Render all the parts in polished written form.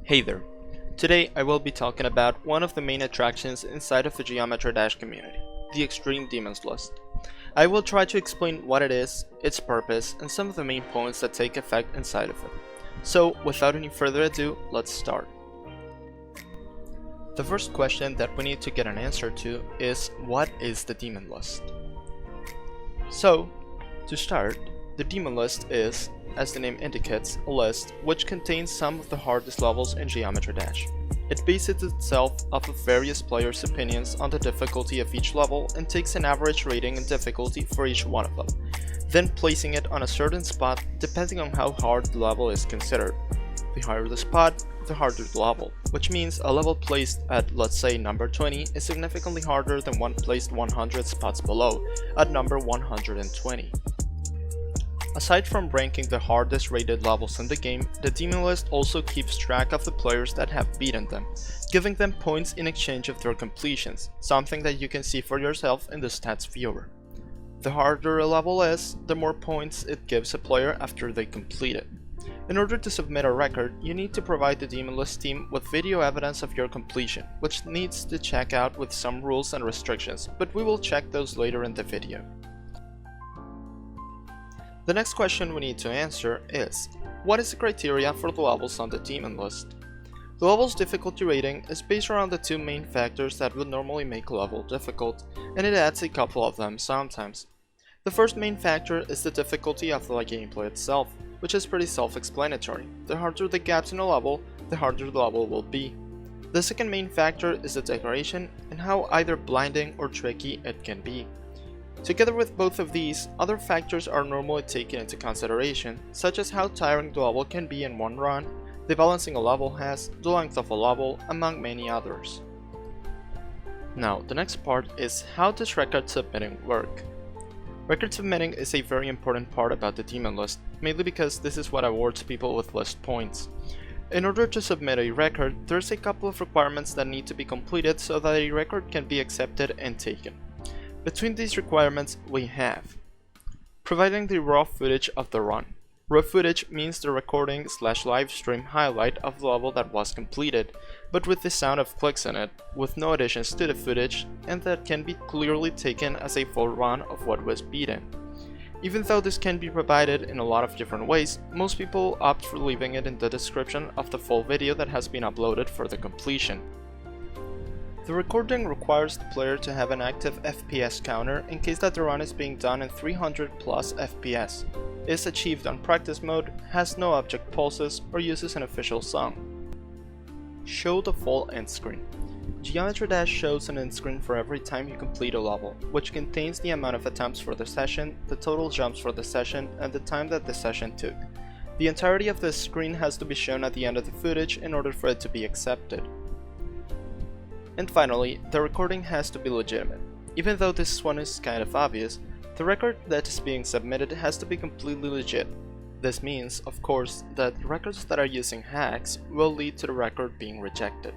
Hey there! Today I will be talking about one of the main attractions inside of the Geometry Dash community, the Extreme Demonlist. I will try to explain what it is, its purpose, and some of the main points that take effect inside of it. So without any further ado, let's start. The first question that we need to get an answer to is, what is the Demonlist? So, to start, the Demonlist is, as the name indicates, a list which contains some of the hardest levels in Geometry Dash. It bases itself off of various players' opinions on the difficulty of each level and takes an average rating and difficulty for each one of them, then placing it on a certain spot depending on how hard the level is considered. The higher the spot, the harder the level, which means a level placed at, let's say, number 20 is significantly harder than one placed 100 spots below, at number 120. Aside from ranking the hardest rated levels in the game, the Demonlist also keeps track of the players that have beaten them, giving them points in exchange of their completions, something that you can see for yourself in the stats viewer. The harder a level is, the more points it gives a player after they complete it. In order to submit a record, you need to provide the Demonlist team with video evidence of your completion, which needs to check out with some rules and restrictions, but we will check those later in the video. The next question we need to answer is, what is the criteria for the levels on the Demonlist? The level's difficulty rating is based around the two main factors that would normally make a level difficult, and it adds a couple of them sometimes. The first main factor is the difficulty of the gameplay itself, which is pretty self-explanatory. The harder the gaps in a level, the harder the level will be. The second main factor is the decoration and how either blinding or tricky it can be. Together with both of these, other factors are normally taken into consideration, such as how tiring the level can be in one run, the balancing a level has, the length of a level, among many others. Now, the next part is, how does record submitting work? Record submitting is a very important part about the Demonlist, mainly because this is what awards people with list points. In order to submit a record, there's a couple of requirements that need to be completed so that a record can be accepted and taken. Between these requirements, we have providing the raw footage of the run. Raw footage means the recording / live stream highlight of the level that was completed, but with the sound of clicks in it, with no additions to the footage, and that can be clearly taken as a full run of what was beaten. Even though this can be provided in a lot of different ways, most people opt for leaving it in the description of the full video that has been uploaded for the completion. The recording requires the player to have an active FPS counter in case that the run is being done in 300 plus FPS, is achieved on practice mode, has no object pulses, or uses an official song. Show the full end screen. Geometry Dash shows an end screen for every time you complete a level, which contains the amount of attempts for the session, the total jumps for the session, and the time that the session took. The entirety of this screen has to be shown at the end of the footage in order for it to be accepted. And finally, the recording has to be legitimate. Even though this one is kind of obvious, the record that is being submitted has to be completely legit. This means, of course, that records that are using hacks will lead to the record being rejected.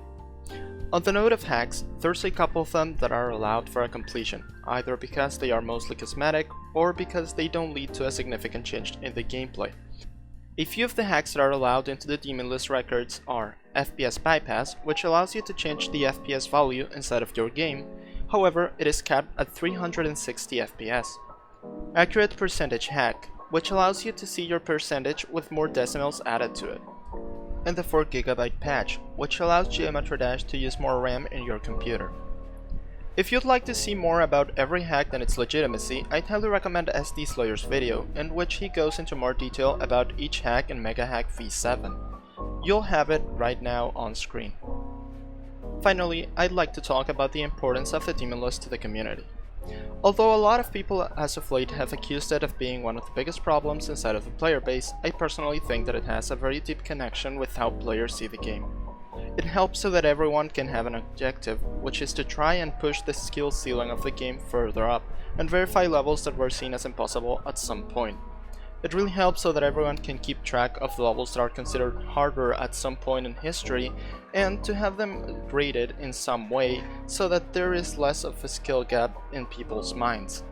On the note of hacks, there's a couple of them that are allowed for a completion, either because they are mostly cosmetic or because they don't lead to a significant change in the gameplay. A few of the hacks that are allowed into the Demonlist records are FPS bypass, which allows you to change the FPS value inside of your game, however it is capped at 360 FPS. Accurate percentage hack, which allows you to see your percentage with more decimals added to it. And the 4GB patch, which allows Geometry Dash to use more RAM in your computer. If you'd like to see more about every hack and its legitimacy, I'd highly recommend SD Slayer's video, in which he goes into more detail about each hack in Mega Hack V7. You'll have it right now on screen. Finally, I'd like to talk about the importance of the Demonlist to the community. Although a lot of people as of late have accused it of being one of the biggest problems inside of the player base, I personally think that it has a very deep connection with how players see the game. It helps so that everyone can have an objective, which is to try and push the skill ceiling of the game further up and verify levels that were seen as impossible at some point. It really helps so that everyone can keep track of the levels that are considered harder at some point in history and to have them graded in some way so that there is less of a skill gap in people's minds.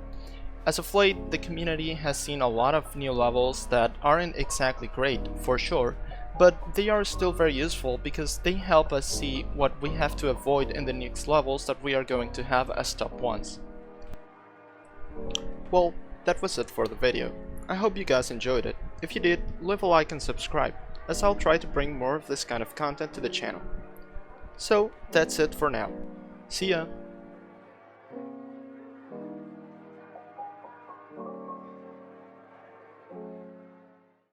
As of late, the community has seen a lot of new levels that aren't exactly great, for sure, but they are still very useful because they help us see what we have to avoid in the next levels that we are going to have as top ones. Well, that was it for the video. I hope you guys enjoyed it. If you did, leave a like and subscribe, as I'll try to bring more of this kind of content to the channel. So, that's it for now. See ya!